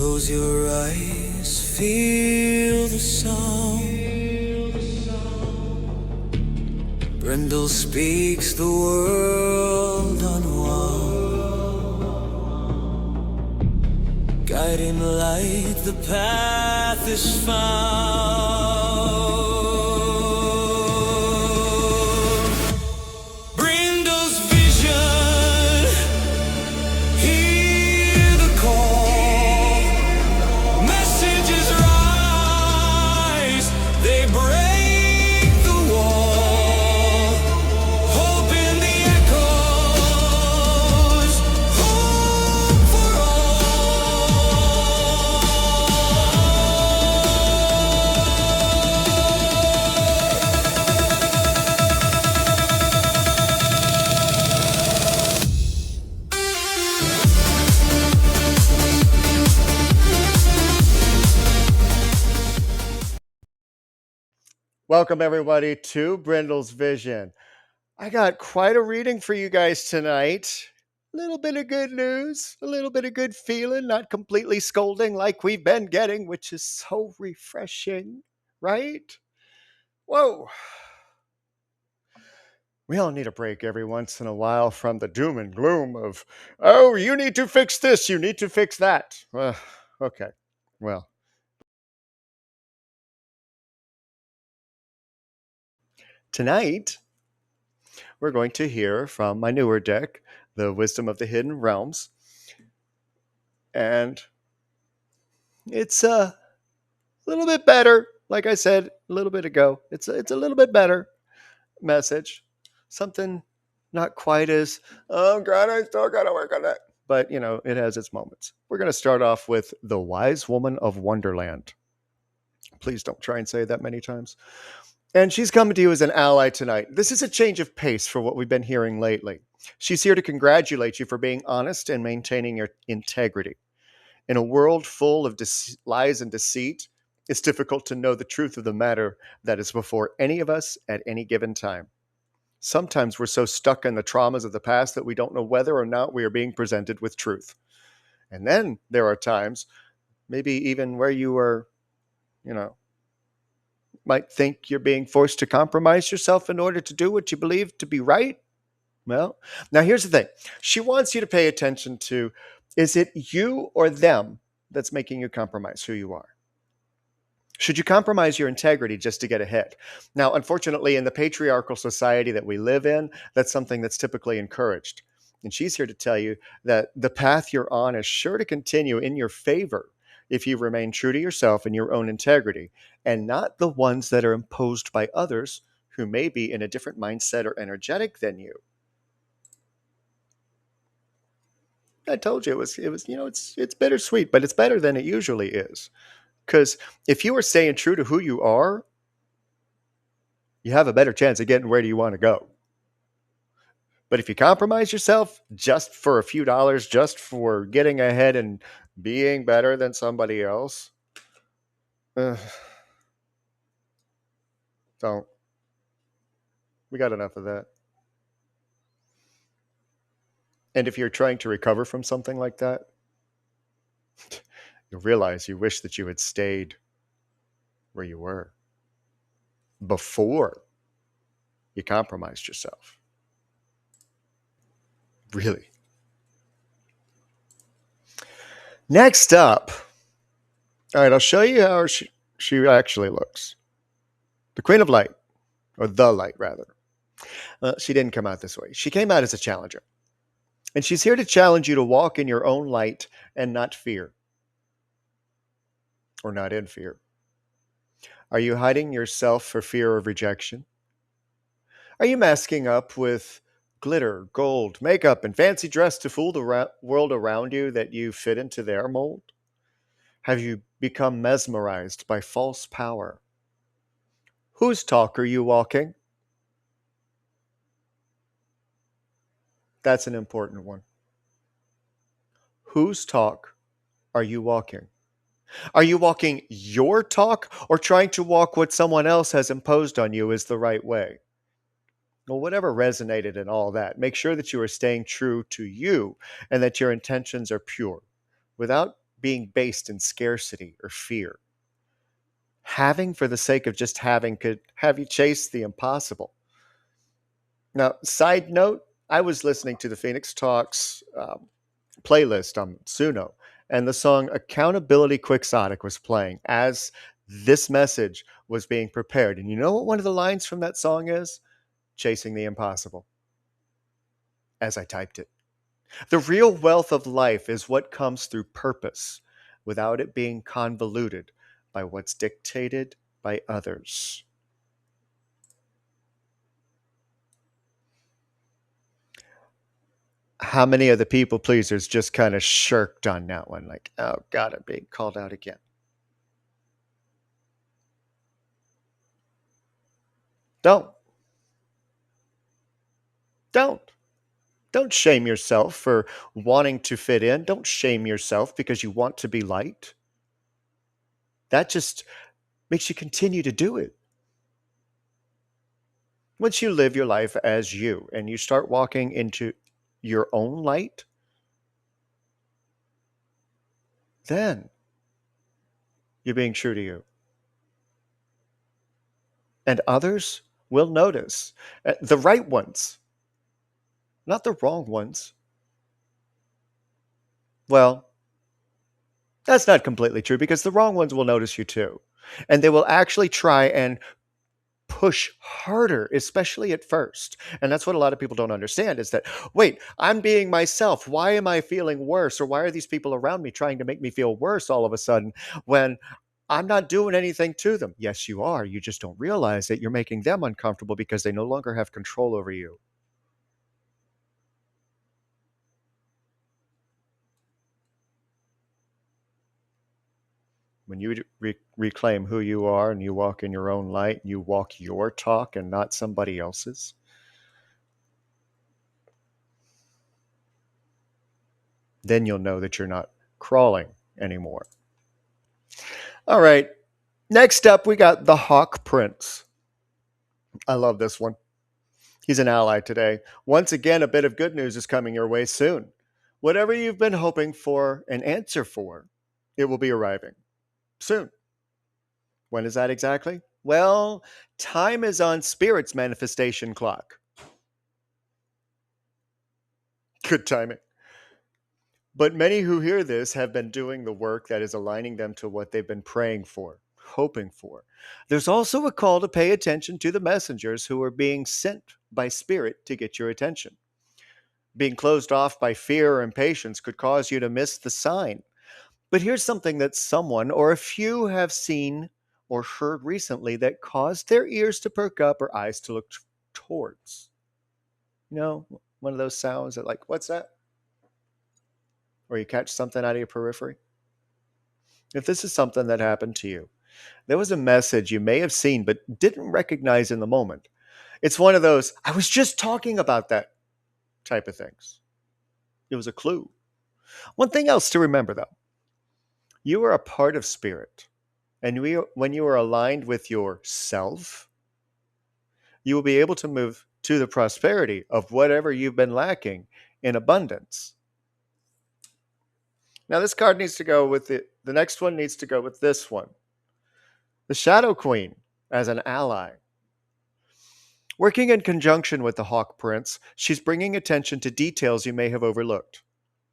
Close your eyes, feel the sound. Brindle speaks the world unwound. Guiding light, the path is found. Brindle's vision, hear the call. Messages rise, they break the wall. Hope in the echoes, hope for Welcome, everybody, to Brindle's Vision. I got quite a reading for you guys tonight. A little bit of good news, a little bit of good feeling, not completely scolding like we've been getting, which is so refreshing, right? Whoa. We all need a break every once in a while from the doom and gloom of, oh, you need to fix this, you need to fix that. Okay, well. Tonight, we're going to hear from my newer deck, The Wisdom of the Hidden Realms. And it's a little bit better. Like I said a little bit ago, it's a little bit better message. Something not quite as, oh God, I still got to work on that. But, you know, it has its moments. We're going to start off with The Wise Woman of Wonderland. Please don't try and say it that many times. And she's coming to you as an ally tonight. This is a change of pace for what we've been hearing lately. She's here to congratulate you for being honest and maintaining your integrity. In a world full of lies and deceit, it's difficult to know the truth of the matter that is before any of us at any given time. Sometimes we're so stuck in the traumas of the past that we don't know whether or not we are being presented with truth. And then there are times, maybe even where you are, might think you're being forced to compromise yourself in order to do what you believe to be right. Well, now here's the thing. She wants you to pay attention to, is it you or them that's making you compromise who you are? Should you compromise your integrity just to get ahead? Now, unfortunately, in the patriarchal society that we live in, that's something that's typically encouraged. And she's here to tell you that the path you're on is sure to continue in your favor if you remain true to yourself and your own integrity, and not the ones that are imposed by others who may be in a different mindset or energetic than you. I told you it's bittersweet, but it's better than it usually is. Because if you are staying true to who you are, you have a better chance of getting where you want to go. But if you compromise yourself just for a few dollars, just for getting ahead and being better than somebody else, don't. We got enough of that. And if you're trying to recover from something like that, you'll realize you wish that you had stayed where you were before you compromised yourself. Really. Next up, all right, I'll show you how she actually looks. The Queen of Light, or the Light, rather. She didn't come out this way. She came out as a challenger. And she's here to challenge you to walk in your own light and not fear. Or not in fear. Are you hiding yourself for fear of rejection? Are you masking up with glitter, gold, makeup, and fancy dress to fool the world around you that you fit into their mold? Have you become mesmerized by false power? Whose talk are you walking? That's an important one. Whose talk are you walking? Are you walking your talk or trying to walk what someone else has imposed on you is the right way? Well, whatever resonated in all that, make sure that you are staying true to you and that your intentions are pure without being based in scarcity or fear. Having for the sake of just having could have you chase the impossible. Now, side note, I was listening to the Phoenix Talks playlist on Suno, and the song Accountability Quixotic was playing as this message was being prepared. And you know what one of the lines from that song is? Chasing the impossible. As I typed it. The real wealth of life is what comes through purpose without it being convoluted by what's dictated by others. How many of the people pleasers just kind of shirked on that one? Like, oh, God, I'm being called out again. Don't. Don't. Don't shame yourself for wanting to fit in. Don't shame yourself because you want to be liked. That just makes you continue to do it. Once you live your life as you and you start walking into your own light, then you're being true to you. And others will notice. The right ones, not the wrong ones. Well, that's not completely true because the wrong ones will notice you too. And they will actually try and push harder, especially at first. And that's what a lot of people don't understand is that, wait, I'm being myself. Why am I feeling worse? Or why are these people around me trying to make me feel worse all of a sudden when I'm not doing anything to them? Yes, you are. You just don't realize that you're making them uncomfortable because they no longer have control over you. When you reclaim who you are and you walk in your own light, you walk your talk and not somebody else's, then you'll know that you're not crawling anymore. All right. Next up, we got the Hawk Prince. I love this one. He's an ally today. Once again, a bit of good news is coming your way soon. Whatever you've been hoping for an answer for, it will be arriving soon. When is that exactly? Well, time is on Spirit's manifestation clock. Good timing. But many who hear this have been doing the work that is aligning them to what they've been praying for, hoping for. There's also a call to pay attention to the messengers who are being sent by Spirit to get your attention. Being closed off by fear or impatience could cause you to miss the sign. But here's something that someone or a few have seen or heard recently that caused their ears to perk up or eyes to look towards. You know, one of those sounds that, like, what's that? Or you catch something out of your periphery. If this is something that happened to you, there was a message you may have seen but didn't recognize in the moment. It's one of those, I was just talking about that type of things. It was a clue. One thing else to remember, though, you are a part of Spirit. And when you are aligned with yourself, you will be able to move to the prosperity of whatever you've been lacking in abundance. Now, this card needs to go with it. The next one needs to go with this one. The Shadow Queen as an ally. Working in conjunction with the Hawk Prince, she's bringing attention to details you may have overlooked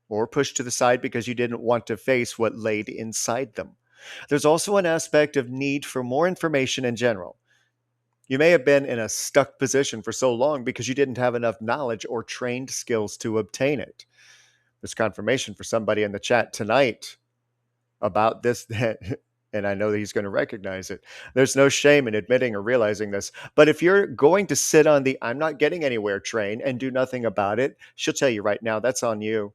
or pushed to the side because you didn't want to face what laid inside them. There's also an aspect of need for more information in general. You may have been in a stuck position for so long because you didn't have enough knowledge or trained skills to obtain it. There's confirmation for somebody in the chat tonight about this, and I know that he's going to recognize it. There's no shame in admitting or realizing this. But if you're going to sit on the I'm not getting anywhere train and do nothing about it, she'll tell you right now, that's on you.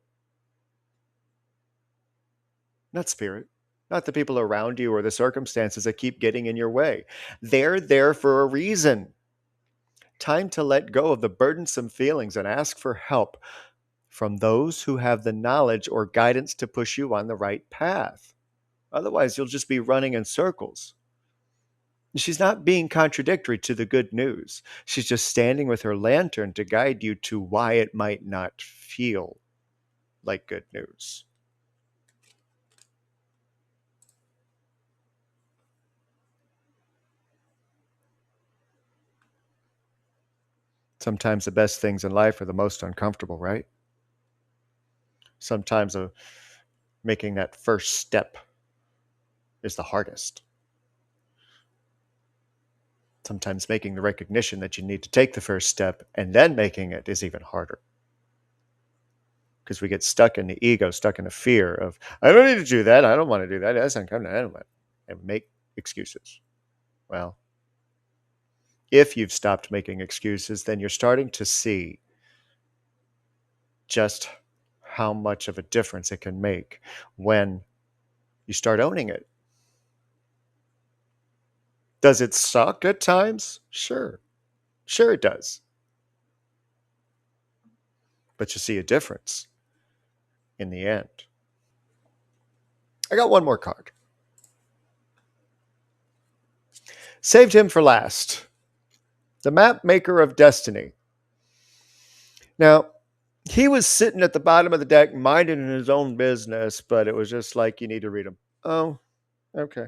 Not Spirit, not the people around you or the circumstances that keep getting in your way. They're there for a reason. Time to let go of the burdensome feelings and ask for help from those who have the knowledge or guidance to push you on the right path. Otherwise, you'll just be running in circles. She's not being contradictory to the good news. She's just standing with her lantern to guide you to why it might not feel like good news. Sometimes the best things in life are the most uncomfortable, right? Sometimes making that first step is the hardest. Sometimes making the recognition that you need to take the first step and then making it is even harder because we get stuck in the ego, stuck in the fear of, I don't need to do that. I don't want to do that. That's uncomfortable. I don't want, and make excuses. Well, if you've stopped making excuses, then you're starting to see just how much of a difference it can make when you start owning it. Does it suck at times? Sure. Sure, it does. But you see a difference in the end. I got one more card. Saved him for last. The map maker of destiny. Now, he was sitting at the bottom of the deck, minding his own business, but it was just like, you need to read him. Oh, okay.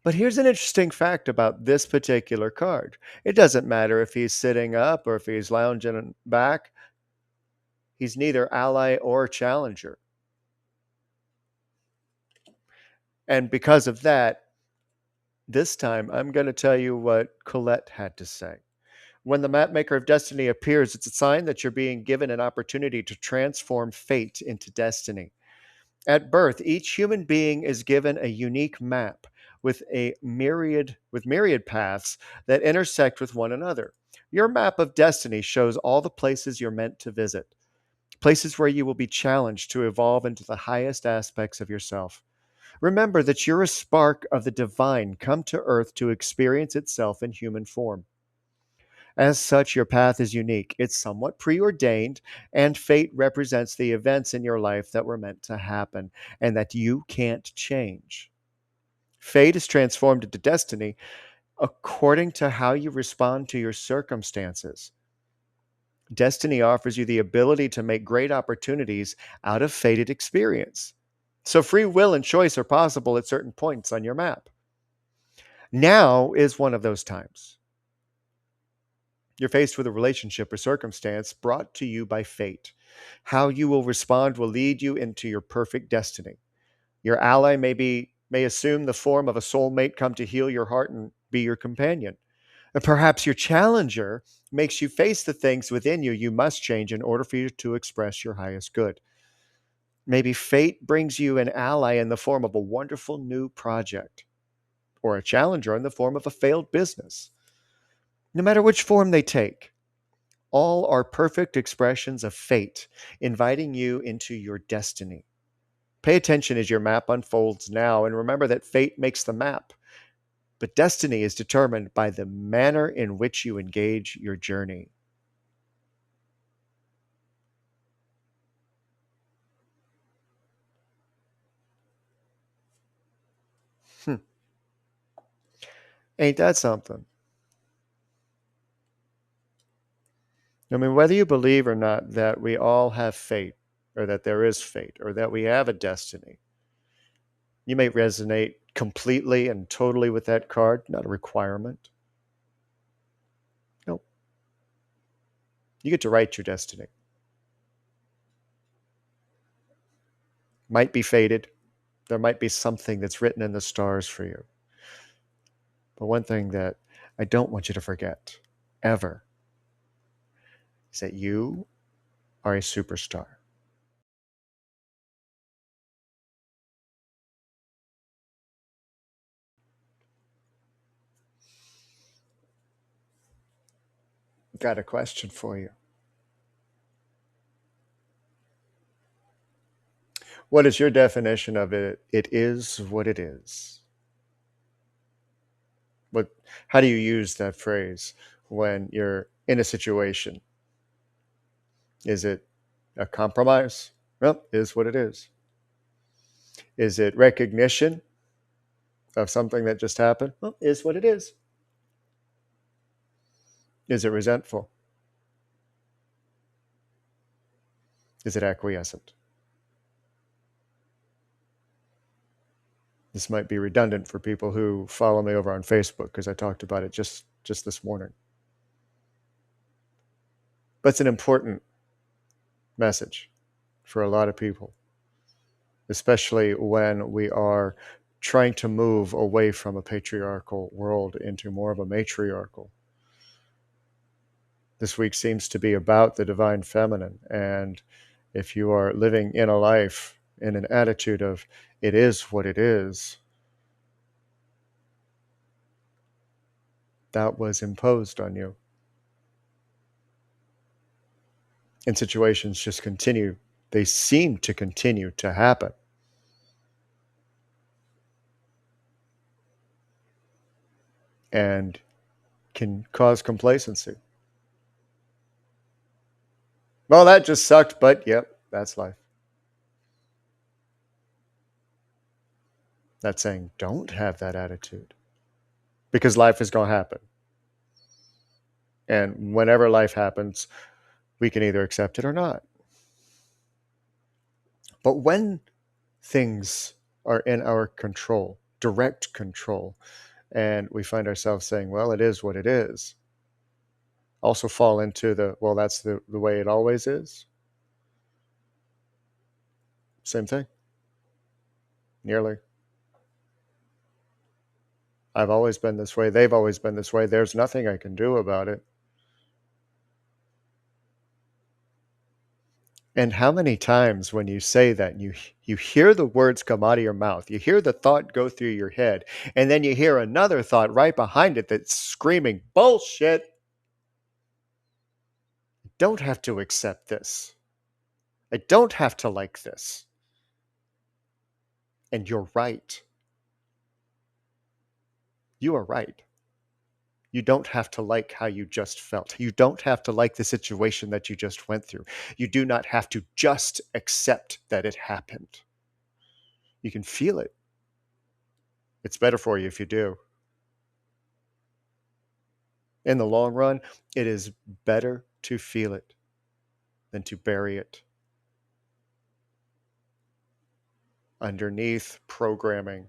But here's an interesting fact about this particular card. It doesn't matter if he's sitting up or if he's lounging back. He's neither ally or challenger. And because of that, this time I'm going to tell you what Colette had to say. When the mapmaker of destiny appears, it's a sign that you're being given an opportunity to transform fate into destiny. At birth, each human being is given a unique map with myriad paths that intersect with one another. Your map of destiny shows all the places you're meant to visit, places where you will be challenged to evolve into the highest aspects of yourself. Remember that you're a spark of the divine come to earth to experience itself in human form. As such, your path is unique. It's somewhat preordained, and fate represents the events in your life that were meant to happen and that you can't change. Fate is transformed into destiny according to how you respond to your circumstances. Destiny offers you the ability to make great opportunities out of fated experience. So, free will and choice are possible at certain points on your map. Now is one of those times. You're faced with a relationship or circumstance brought to you by fate. How you will respond will lead you into your perfect destiny. Your ally may assume the form of a soulmate come to heal your heart and be your companion. And perhaps your challenger makes you face the things within you must change in order for you to express your highest good. Maybe fate brings you an ally in the form of a wonderful new project, or a challenger in the form of a failed business. No matter which form they take, all are perfect expressions of fate, inviting you into your destiny. Pay attention as your map unfolds now, and remember that fate makes the map, but destiny is determined by the manner in which you engage your journey. Hmm. Ain't that something? I mean, whether you believe or not that we all have fate, or that there is fate, or that we have a destiny, you may resonate completely and totally with that card, not a requirement. No, you get to write your destiny. Might be fated. There might be something that's written in the stars for you. But one thing that I don't want you to forget, ever, is that you are a superstar. Got a question for you. What is your definition of it? It is what it is. What? How do you use that phrase when you're in a situation? Is it a compromise? Well, it is what it is. Is it recognition of something that just happened? Well, it is what it is. Is it resentful? Is it acquiescent? This might be redundant for people who follow me over on Facebook because I talked about it just this morning. But it's an important message for a lot of people, especially when we are trying to move away from a patriarchal world into more of a matriarchal. This week seems to be about the divine feminine. And if you are living in a life in an attitude of it is what it is, that was imposed on you. And situations just continue, they seem to continue to happen. And can cause complacency. Well, that just sucked, but yep, that's life. That's saying don't have that attitude because life is going to happen. And whenever life happens, we can either accept it or not. But when things are in our control, direct control, and we find ourselves saying, well, it is what it is, also fall into the, well, that's the way it always is. Same thing. Nearly. I've always been this way. They've always been this way. There's nothing I can do about it. And how many times when you say that, you hear the words come out of your mouth, you hear the thought go through your head, and then you hear another thought right behind it that's screaming, bullshit. I don't have to accept this. I don't have to like this. And you're right. You are right. You don't have to like how you just felt. You don't have to like the situation that you just went through. You do not have to just accept that it happened. You can feel it. It's better for you if you do. In the long run, it is better to feel it than to bury it underneath programming,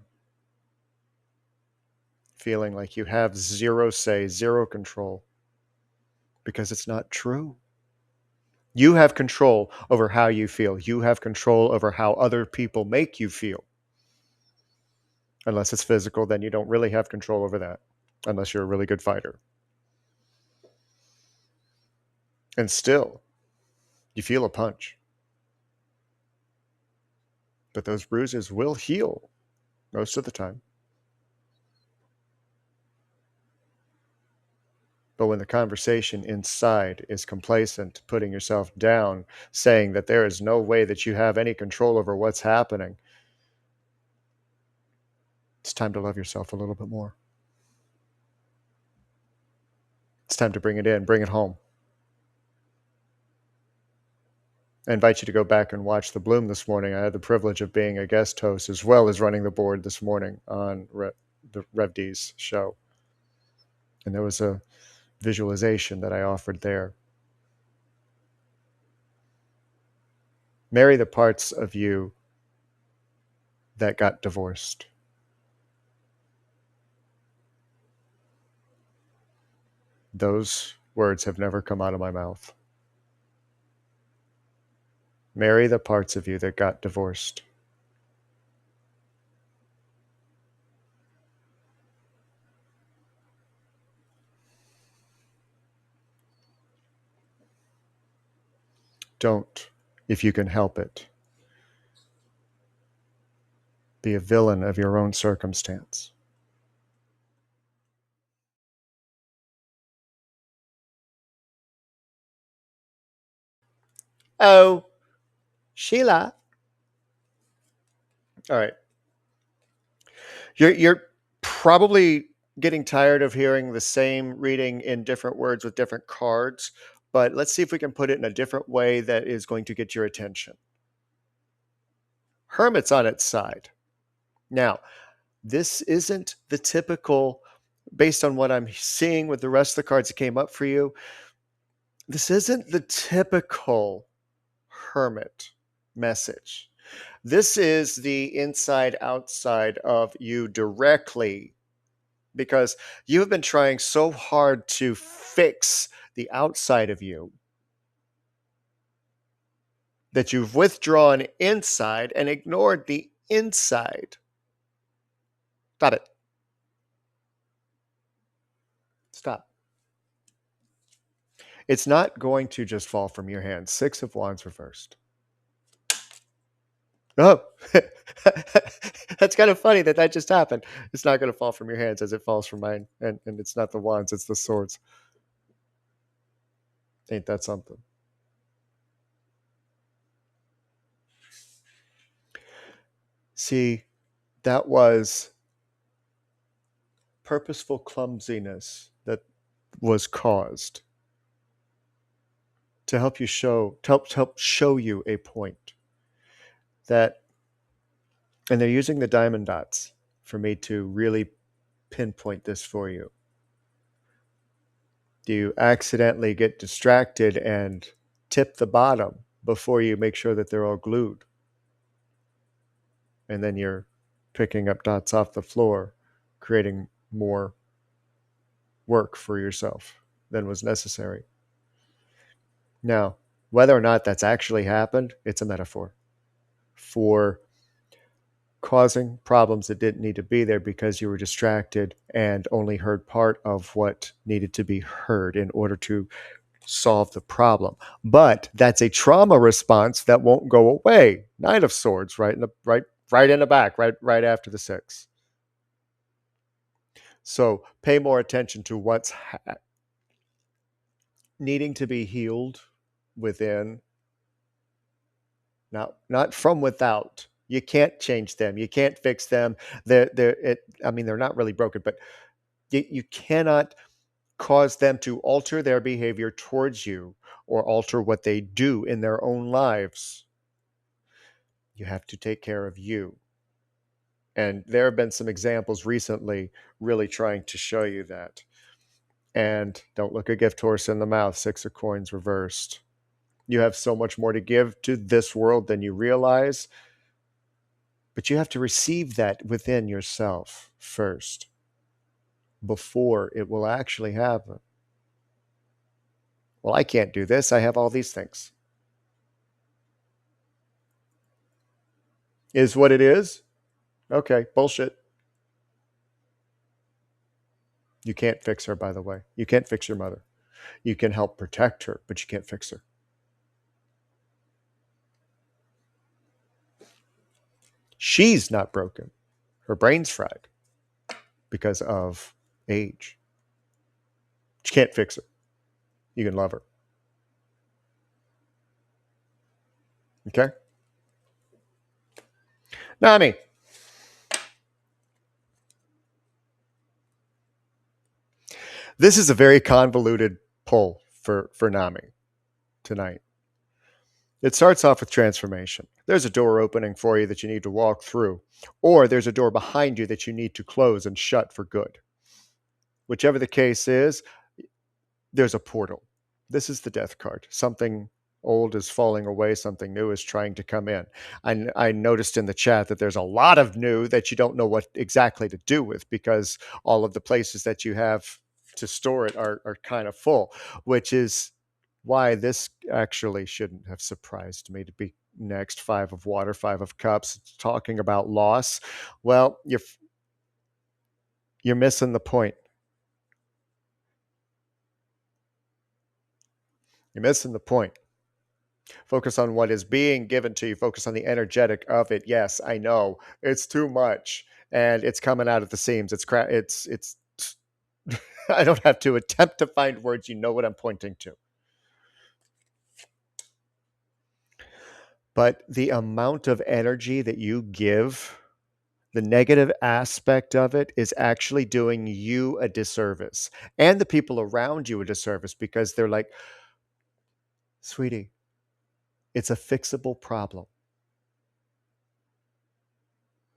feeling like you have zero say, zero control, because it's not true. You have control over how you feel. You have control over how other people make you feel. Unless it's physical, then you don't really have control over that, unless you're a really good fighter. And still, you feel a punch. But those bruises will heal most of the time. But when the conversation inside is complacent, putting yourself down, saying that there is no way that you have any control over what's happening, it's time to love yourself a little bit more. It's time to bring it in, bring it home. I invite you to go back and watch The Bloom this morning. I had the privilege of being a guest host as well as running the board this morning on the Rev D's show. And there was a visualization that I offered there. Marry the parts of you that got divorced. Those words have never come out of my mouth. Marry the parts of you that got divorced. Don't, if you can help it, be a villain of your own circumstance. Oh, Sheila. All right. You're probably getting tired of hearing the same reading in different words with different cards, but let's see if we can put it in a different way that is going to get your attention. Hermit's on its side. Now, this isn't the typical, based on what I'm seeing with the rest of the cards that came up for you, this isn't the typical Hermit message. This is the inside outside of you directly, because you have been trying so hard to fix the outside of you that you've withdrawn inside and ignored the inside. Stop it. Stop. It's not going to just fall from your hand. Six of Wands reversed. Oh, that's kind of funny that just happened. It's not going to fall from your hands as it falls from mine. And it's not the wands, it's the swords. Ain't that something? See, that was purposeful clumsiness that was caused to help you help show you a point that, and they're using the diamond dots for me to really pinpoint this for you. Do you accidentally get distracted and tip the bottom before you make sure that they're all glued? And then you're picking up dots off the floor, creating more work for yourself than was necessary. Now, whether or not that's actually happened, it's a metaphor for causing problems that didn't need to be there because you were distracted and only heard part of what needed to be heard in order to solve the problem. But that's a trauma response that won't go away. Nine of Swords, right in the back, right after the six. So pay more attention to what's needing to be healed within, not from without. You can't change them. You can't fix them. They're not really broken, but you cannot cause them to alter their behavior towards you or alter what they do in their own lives. You have to take care of you. And there have been some examples recently really trying to show you that. And don't look a gift horse in the mouth. Six of Coins reversed. You have so much more to give to this world than you realize. But you have to receive that within yourself first before it will actually happen. Well, I can't do this. I have all these things. Is what it is? Okay, bullshit. You can't fix her, by the way. You can't fix your mother. You can help protect her, but you can't fix her. She's not broken. Her brain's fried because of age. You can't fix her. You can love her. Okay? Nami. This is a very convoluted pull for Nami tonight. It starts off with transformation. There's a door opening for you that you need to walk through, or there's a door behind you that you need to close and shut for good. Whichever the case is, there's a portal. This is the death card. Something old is falling away, something new is trying to come in. I noticed in the chat that there's a lot of new that you don't know what exactly to do with because all of the places that you have to store it are kind of full, which is why this actually shouldn't have surprised me to be next. Five of Water, Five of Cups, talking about loss. Well, you're missing the point. You're missing the point. Focus on what is being given to you. Focus on the energetic of it. Yes, I know it's too much, and it's coming out at the seams. It's. I don't have to attempt to find words. You know what I'm pointing to. But the amount of energy that you give, the negative aspect of it is actually doing you a disservice and the people around you a disservice because they're like, sweetie, it's a fixable problem.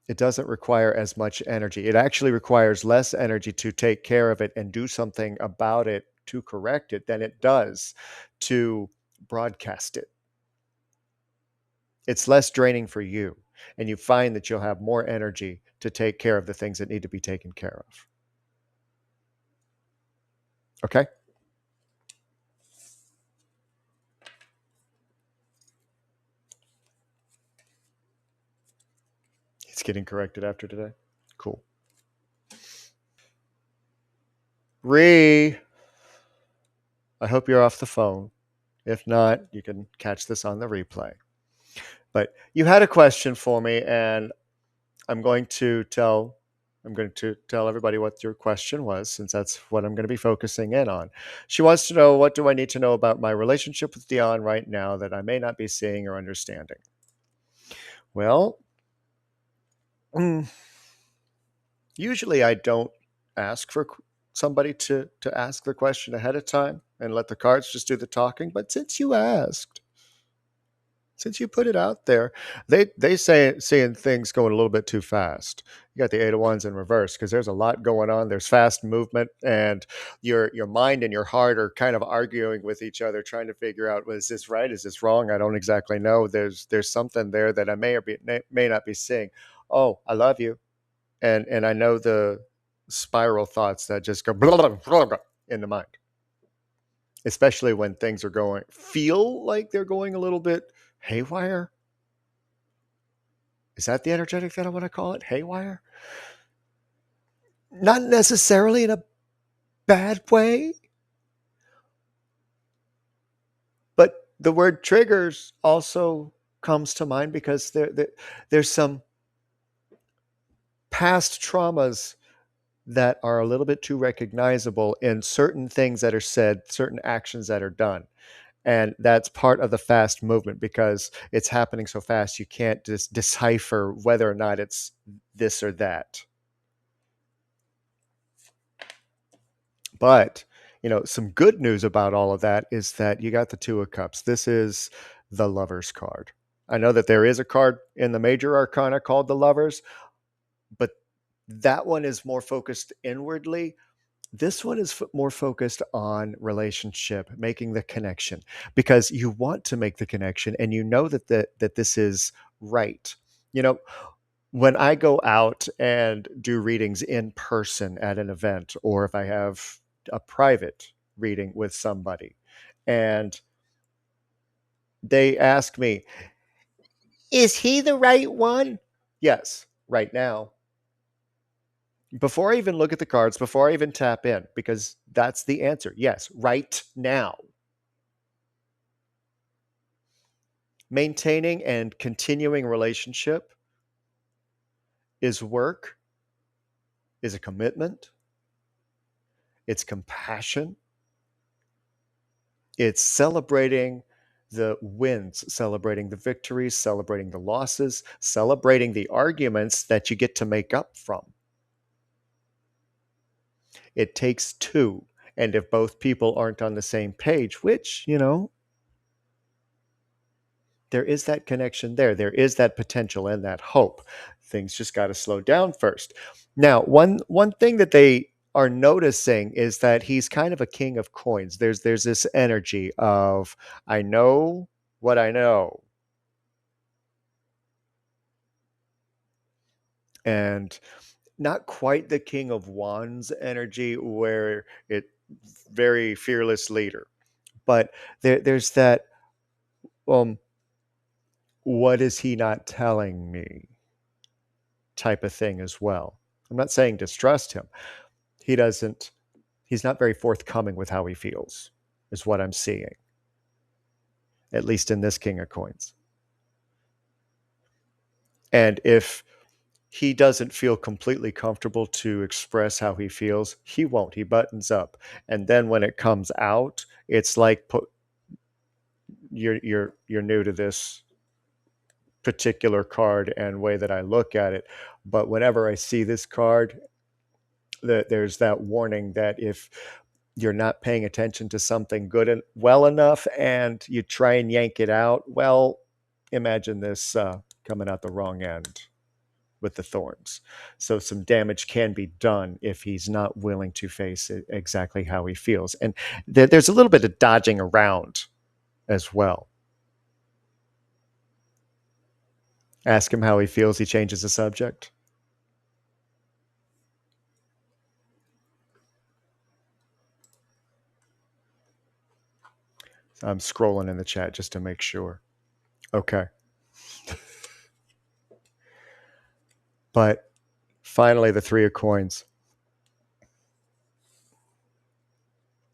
It doesn't require as much energy. It actually requires less energy to take care of it and do something about it to correct it than it does to broadcast it. It's less draining for you, and you find that you'll have more energy to take care of the things that need to be taken care of. Okay? getting corrected after today. Cool. Ree, I hope you're off the phone. If not, you can catch this on the replay. But you had a question for me, and I'm going to tell everybody what your question was, since that's what I'm going to be focusing in on. She wants to know, what do I need to know about my relationship with Dion right now that I may not be seeing or understanding? Well, usually I don't ask for somebody to ask the question ahead of time and let the cards just do the talking. But since you asked, since you put it out there, they say seeing things going a little bit too fast. You got the Eight of Wands in reverse because there's a lot going on. There's fast movement, and your mind and your heart are kind of arguing with each other, trying to figure out, well, is this right? Is this wrong? I don't exactly know. There's something there that I may not be seeing. Oh, I love you, and I know the spiral thoughts that just go blah, blah, blah, blah, in the mind, especially when things are going feel like they're going a little bit haywire. Is that the energetic that I want to call it? Haywire? Not necessarily in a bad way, but the word triggers also comes to mind because there's some past traumas that are a little bit too recognizable in certain things that are said, certain actions that are done. And that's part of the fast movement because it's happening so fast, you can't just decipher whether or not it's this or that. But, some good news about all of that is that you got the Two of Cups. This is the Lovers card. I know that there is a card in the major arcana called the Lovers, but that one is more focused inwardly. This one is more focused on relationship, making the connection, because you want to make the connection and you know that this is right. You know, when I go out and do readings in person at an event, or if I have a private reading with somebody, and they ask me, is he the right one? Yes, right now. Before I even look at the cards, before I even tap in, because that's the answer. Yes, right now. Maintaining and continuing relationship is work, is a commitment, it's compassion, it's celebrating the wins, celebrating the victories, celebrating the losses, celebrating the arguments that you get to make up from. It takes two. And if both people aren't on the same page, which, there is that connection there. There is that potential and that hope. Things just got to slow down first. Now, one thing that they are noticing is that he's kind of a king of coins. There's this energy of, I know what I know. And not quite the king of wands energy where it very fearless leader. But there's that what is he not telling me type of thing as well. I'm not saying distrust him. He's not very forthcoming with how he feels, is what I'm seeing, at least in this King of Coins. And if he doesn't feel completely comfortable to express how he feels, he won't. He buttons up. And then when it comes out, it's like you're new to this particular card and way that I look at it. But whenever I see this card, there's that warning that if you're not paying attention to something good and well enough and you try and yank it out, well, imagine this coming out the wrong end with the thorns. So some damage can be done if he's not willing to face it exactly how he feels. And there's a little bit of dodging around as well. Ask him how he feels, he changes the subject. I'm scrolling in the chat just to make sure. Okay. But finally, the Three of Coins.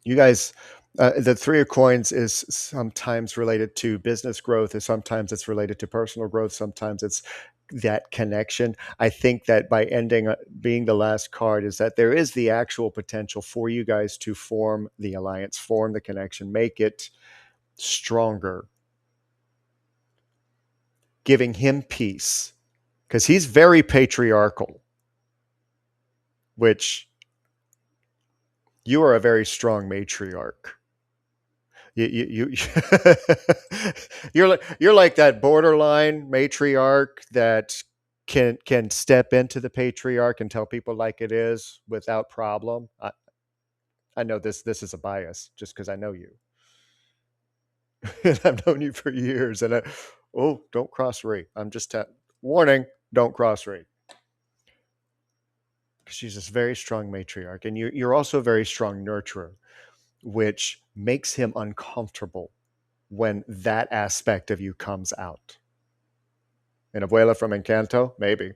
You guys, the Three of Coins is sometimes related to business growth, and sometimes it's related to personal growth. Sometimes it's that connection. I think that by ending being the last card is that there is the actual potential for you guys to form the alliance, form the connection, make it stronger, giving him peace because he's very patriarchal, which you are a very strong matriarch. You you're like that borderline matriarch that can step into the patriarch and tell people like it is without problem. I know this is a bias just because I know you. And I've known you for years, and oh, don't cross read. I'm just warning, don't cross read. She's this very strong matriarch, and you're also a very strong nurturer, which makes him uncomfortable when that aspect of you comes out. An abuela from Encanto, maybe,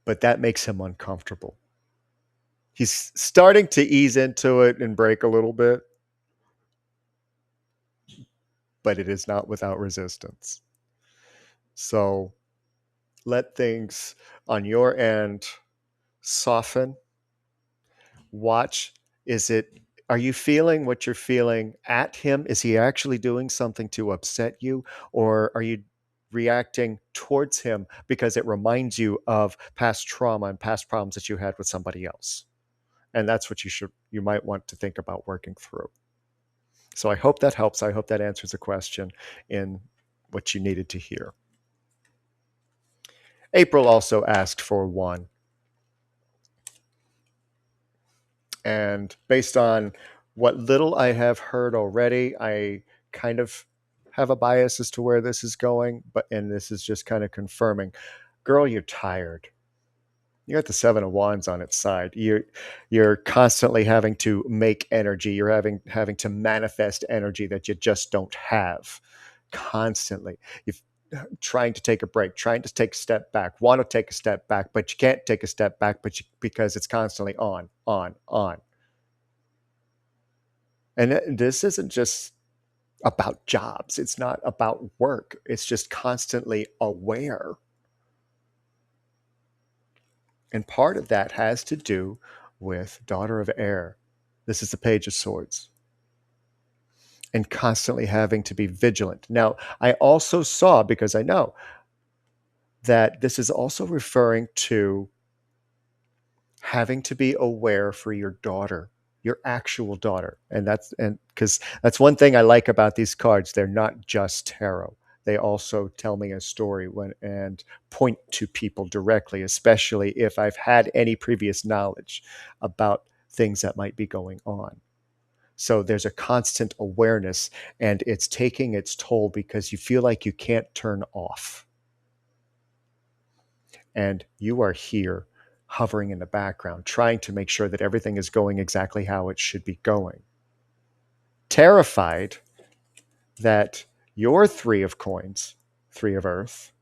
but that makes him uncomfortable. He's starting to ease into it and break a little bit, but it is not without resistance. So let things on your end soften. Watch. Are you feeling what you're feeling at him? Is he actually doing something to upset you? Or are you reacting towards him because it reminds you of past trauma and past problems that you had with somebody else? And that's what you might want to think about working through. So I hope that helps. I hope that answers the question in what you needed to hear. April also asked for one. And based on what little I have heard already, I kind of have a bias as to where this is going, and this is just kind of confirming. Girl, you're tired. You got the Seven of Wands on its side. You're constantly having to make energy. You're having to manifest energy that you just don't have. Constantly. You're trying to take a break, trying to take a step back, want to take a step back, but you can't take a step back because it's constantly on, on. And this isn't just about jobs. It's not about work. It's just constantly aware. And part of that has to do with Daughter of Air. This is the Page of Swords. And constantly having to be vigilant. Now, I also saw, because I know, that this is also referring to having to be aware for your daughter, your actual daughter. And because that's one thing I like about these cards. They're not just tarot. They also tell me a story and point to people directly, especially if I've had any previous knowledge about things that might be going on. So there's a constant awareness, and it's taking its toll because you feel like you can't turn off. And you are here hovering in the background, trying to make sure that everything is going exactly how it should be going. Terrified that your Three of Coins, Three of Earth,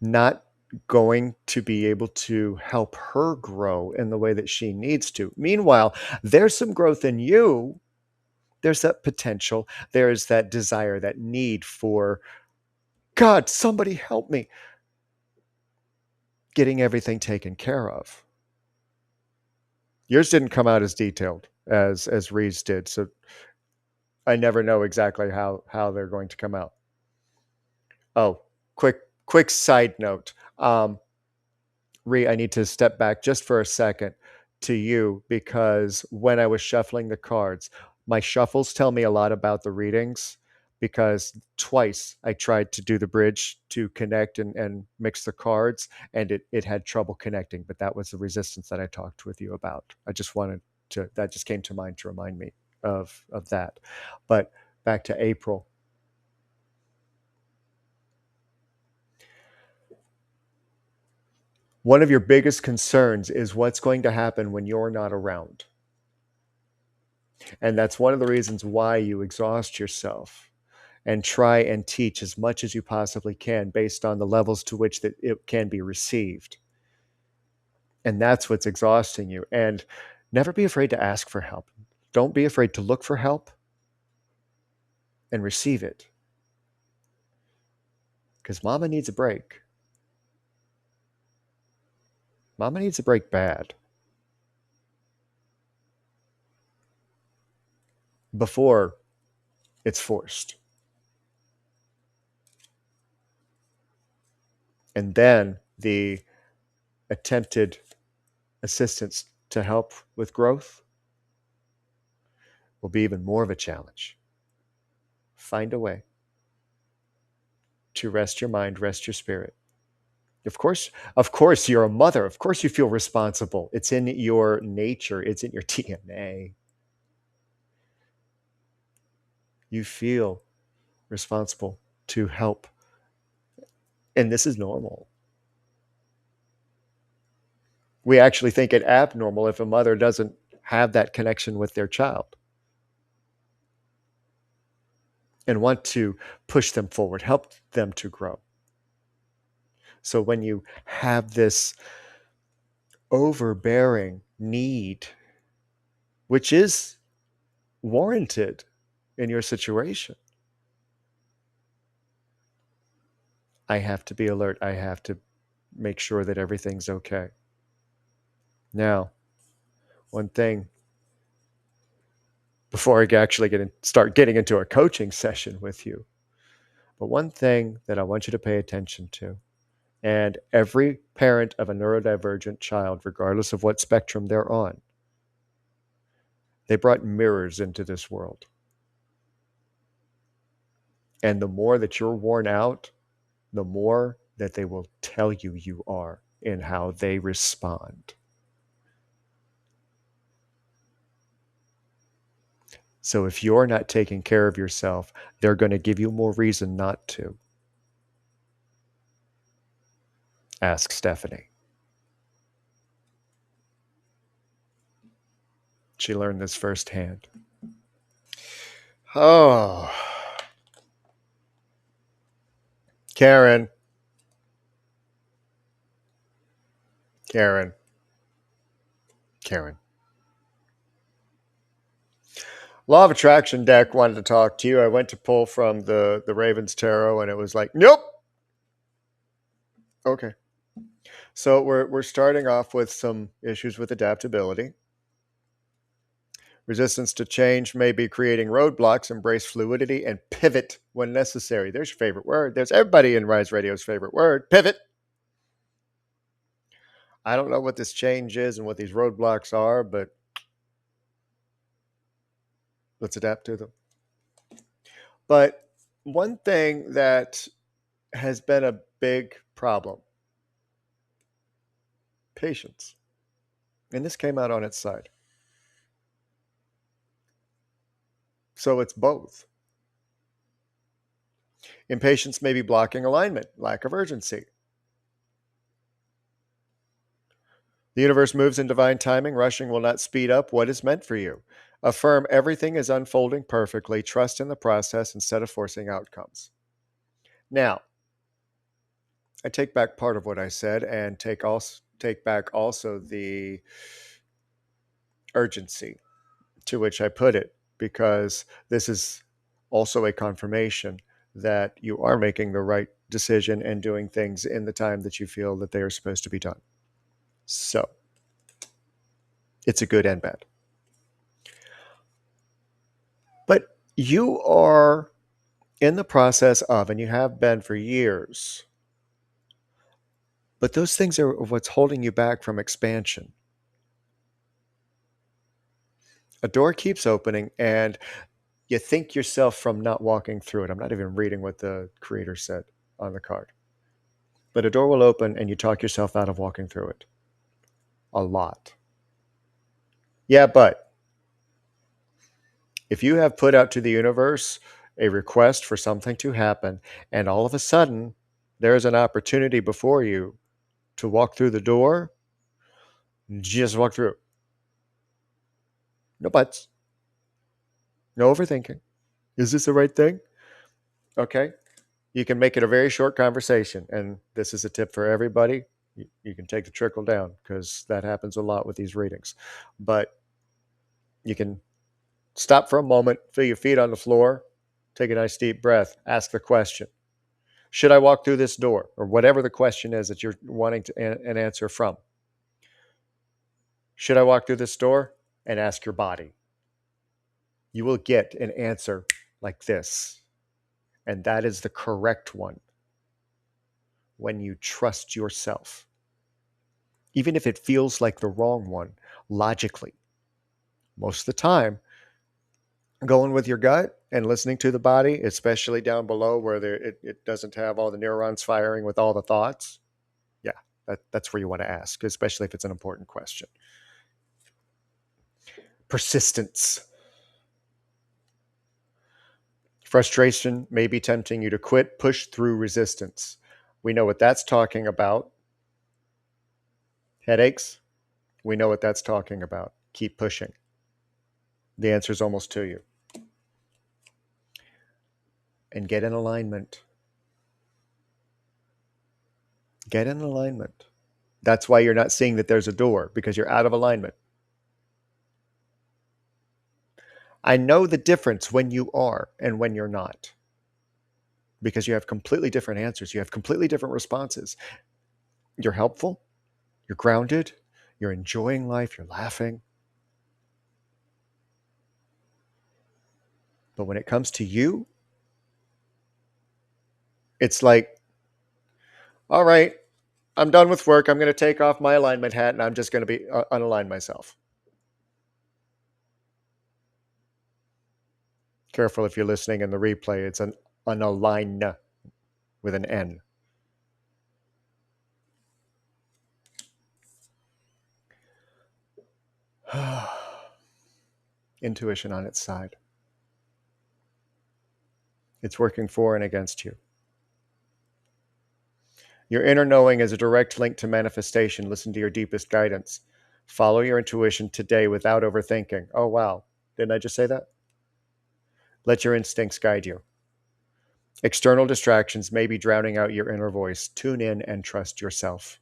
not going to be able to help her grow in the way that she needs to. Meanwhile, there's some growth in you. There's that potential. There's that desire, that need for, God, somebody help me, getting everything taken care of. Yours didn't come out as detailed as Reed's did, so I never know exactly how they're going to come out. Oh, quick side note. Ree, I need to step back just for a second to you, because when I was shuffling the cards, my shuffles tell me a lot about the readings, because twice I tried to do the bridge to connect and mix the cards, and it had trouble connecting, but that was the resistance that I talked with you about. I just wanted to, that just came to mind to remind me of that. But back to April. One of your biggest concerns is what's going to happen when you're not around. And that's one of the reasons why you exhaust yourself, and try and teach as much as you possibly can based on the levels to which that it can be received. And that's what's exhausting you. And never be afraid to ask for help. Don't be afraid to look for help and receive it. Because mama needs a break. Mama needs a break bad. Before it's forced. And then the attempted assistance to help with growth will be even more of a challenge. Find a way to rest your mind, rest your spirit. Of course, you're a mother. Of course, you feel responsible. It's in your nature, it's in your DNA. You feel responsible to help. And this is normal. We actually think it abnormal if a mother doesn't have that connection with their child and want to push them forward, help them to grow. So when you have this overbearing need, which is warranted in your situation, I have to be alert. I have to make sure that everything's okay. Now, one thing before I actually start getting into a coaching session with you, but one thing that I want you to pay attention to, and every parent of a neurodivergent child, regardless of what spectrum they're on, they brought mirrors into this world. And the more that you're worn out, the more that they will tell you you are in how they respond. So if you're not taking care of yourself, they're going to give you more reason not to. Ask Stephanie. She learned this firsthand. Oh. Karen. Law of Attraction deck wanted to talk to you. I went to pull from the Ravens Tarot, and it was like, nope. Okay. So we're starting off with some issues with adaptability. Resistance to change may be creating roadblocks. Embrace fluidity and pivot when necessary. There's your favorite word. There's everybody in Rise Radio's favorite word, pivot. I don't know what this change is and what these roadblocks are, but let's adapt to them. But one thing that has been a big problem, patience. And this came out on its side. So it's both. Impatience may be blocking alignment, lack of urgency. The universe moves in divine timing. Rushing will not speed up what is meant for you. Affirm everything is unfolding perfectly. Trust in the process instead of forcing outcomes. Now, I take back part of what I said and take back also the urgency to which I put it, because this is also a confirmation that you are making the right decision and doing things in the time that you feel that they are supposed to be done. So, it's a good and bad. But you are in the process of, and you have been for years, but those things are what's holding you back from expansion. A door keeps opening and you think yourself from not walking through it. I'm not even reading what the creator said on the card. But a door will open and you talk yourself out of walking through it. A lot. Yeah, but if you have put out to the universe a request for something to happen, and all of a sudden there's an opportunity before you to walk through the door, just walk through. No buts. No overthinking. Is this the right thing? Okay. You can make it a very short conversation. And this is a tip for everybody. You can take the trickle down because that happens a lot with these readings. But you can stop for a moment, feel your feet on the floor, take a nice deep breath, ask the question: should I walk through this door? Or whatever the question is that you're wanting an answer from. Should I walk through this door? And ask your body. You will get an answer like this. And that is the correct one when you trust yourself. Even if it feels like the wrong one, logically. Most of the time, going with your gut and listening to the body, especially down below where it doesn't have all the neurons firing with all the thoughts, yeah, that's where you want to ask, especially if it's an important question. Persistence. Frustration may be tempting you to quit, push through resistance. We know what that's talking about. Headaches, we know what that's talking about. Keep pushing. The answer is almost to you. And get in alignment. Get in alignment. That's why you're not seeing that there's a door, because you're out of alignment. I know the difference when you are and when you're not, because you have completely different answers. You have completely different responses. You're helpful. You're grounded. You're enjoying life. You're laughing. But when it comes to you, it's like, all right, I'm done with work. I'm going to take off my alignment hat and I'm just going to be unalign myself. Careful if you're listening in the replay. It's an unalign with an N. Intuition on its side. It's working for and against you. Your inner knowing is a direct link to manifestation. Listen to your deepest guidance. Follow your intuition today without overthinking. Oh, wow. Didn't I just say that? Let your instincts guide you. External distractions may be drowning out your inner voice. Tune in and trust yourself.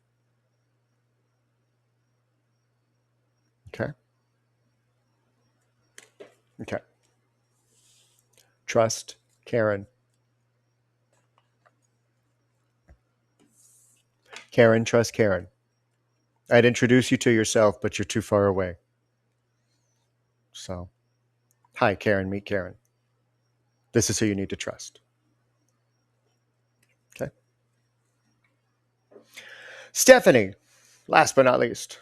Okay? Okay. Trust Karen. Karen, trust Karen. I'd introduce you to yourself, but you're too far away. So, hi, Karen. Meet Karen. This is who you need to trust. Okay? Stephanie, last but not least.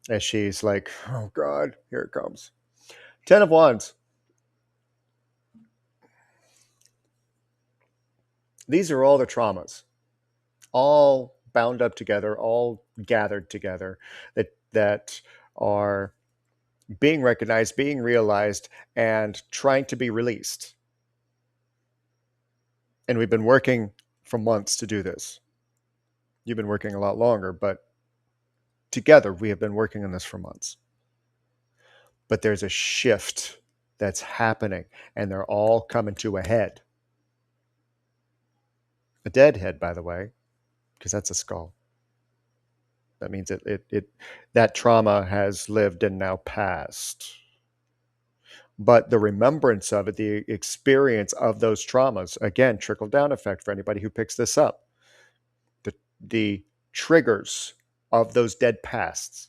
As she's like, oh God, here it comes. 10 of Wands. These are all the traumas, all bound up together, all gathered together, that are being recognized, being realized, and trying to be released. And we've been working for months to do this. You've been working a lot longer, but together we have been working on this for months. But there's a shift that's happening, and they're all coming to a head. A dead head, by the way, because that's a skull. That means that trauma has lived and now passed. But the remembrance of it, the experience of those traumas, again, trickle down effect for anybody who picks this up. The triggers of those dead pasts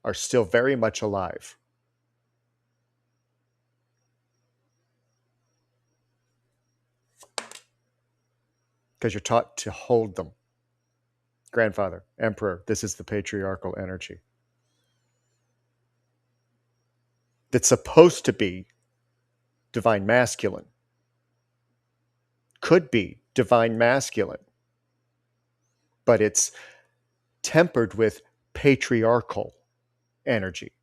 are still very much alive. Because you're taught to hold them. Grandfather, emperor, this is the patriarchal energy. That's supposed to be divine masculine. Could be divine masculine. But it's tempered with patriarchal energy.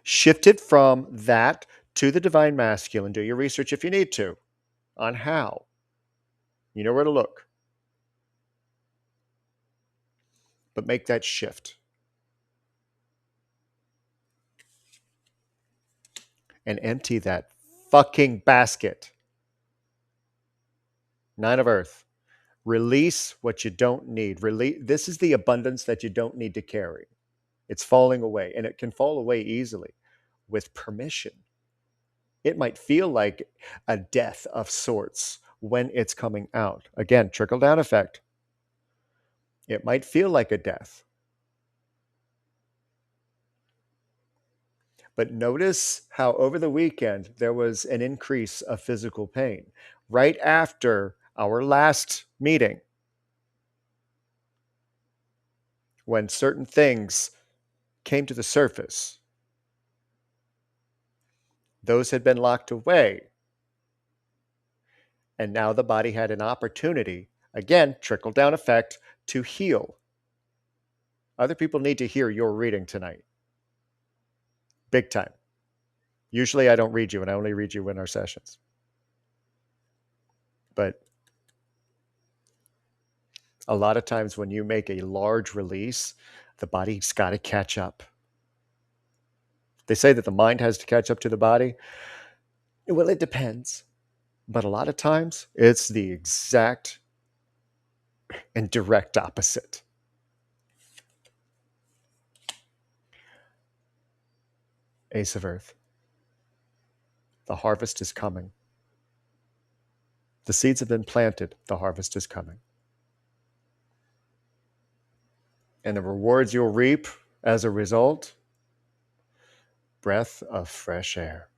Shifted from that to the divine masculine. Do your research if you need to on how. You know where to look. But make that shift. and empty that fucking basket. 9 of Earth. Release what you don't need. This is the abundance that you don't need to carry. It's falling away, and it can fall away easily with permission. It might feel like a death of sorts when it's coming out. Again, trickle down effect. It might feel like a death. But notice how over the weekend there was an increase of physical pain. Right after our last meeting, when certain things came to the surface, those had been locked away. And now the body had an opportunity, again, trickle down effect, to heal. Other people need to hear your reading tonight. Big time. Usually I don't read you, and I only read you in our sessions. But a lot of times when you make a large release, the body's got to catch up. They say that the mind has to catch up to the body. Well, it depends. But a lot of times it's the exact and direct opposite. Ace of Earth. The harvest is coming. The seeds have been planted. The harvest is coming. And the rewards you'll reap as a result, breath of fresh air.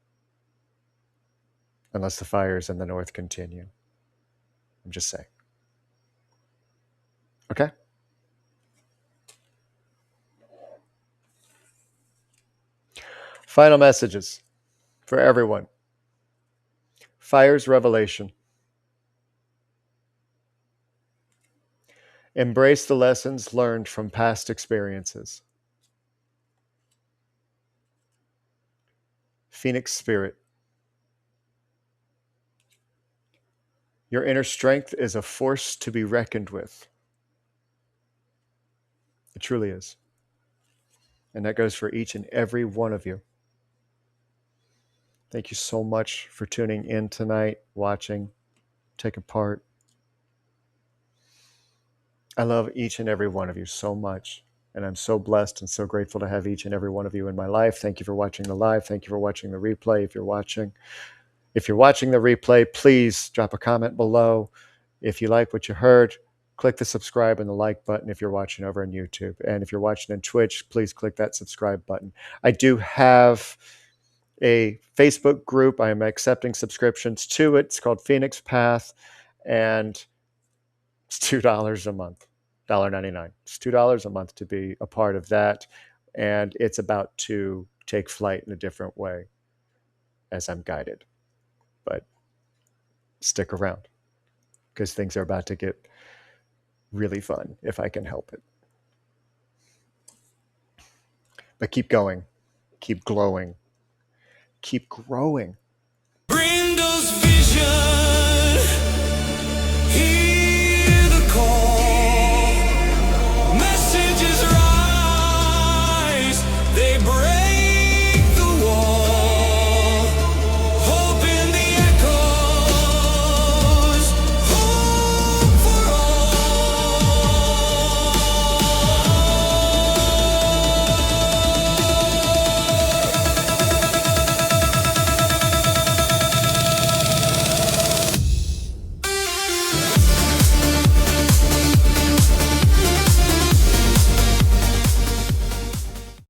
Unless the fires in the north continue. I'm just saying. Okay? Final messages for everyone. Fire's revelation. Embrace the lessons learned from past experiences. Phoenix spirit. Your inner strength is a force to be reckoned with. It truly is. And that goes for each and every one of you. Thank you so much for tuning in tonight, watching, taking part. I love each and every one of you so much. And I'm so blessed and so grateful to have each and every one of you in my life. Thank you for watching the live. Thank you for watching the replay. If you're watching the replay, please drop a comment below. If you like what you heard, click the subscribe and the like button if you're watching over on YouTube. And if you're watching on Twitch, please click that subscribe button. I do have a Facebook group. I am accepting subscriptions to it. It's called Phoenix Path, and it's $2 a month, $1.99. It's $2 a month to be a part of that, and it's about to take flight in a different way as I'm guided. But stick around, because things are about to get really fun if I can help it. But keep going, keep glowing, keep growing. Brindle's vision.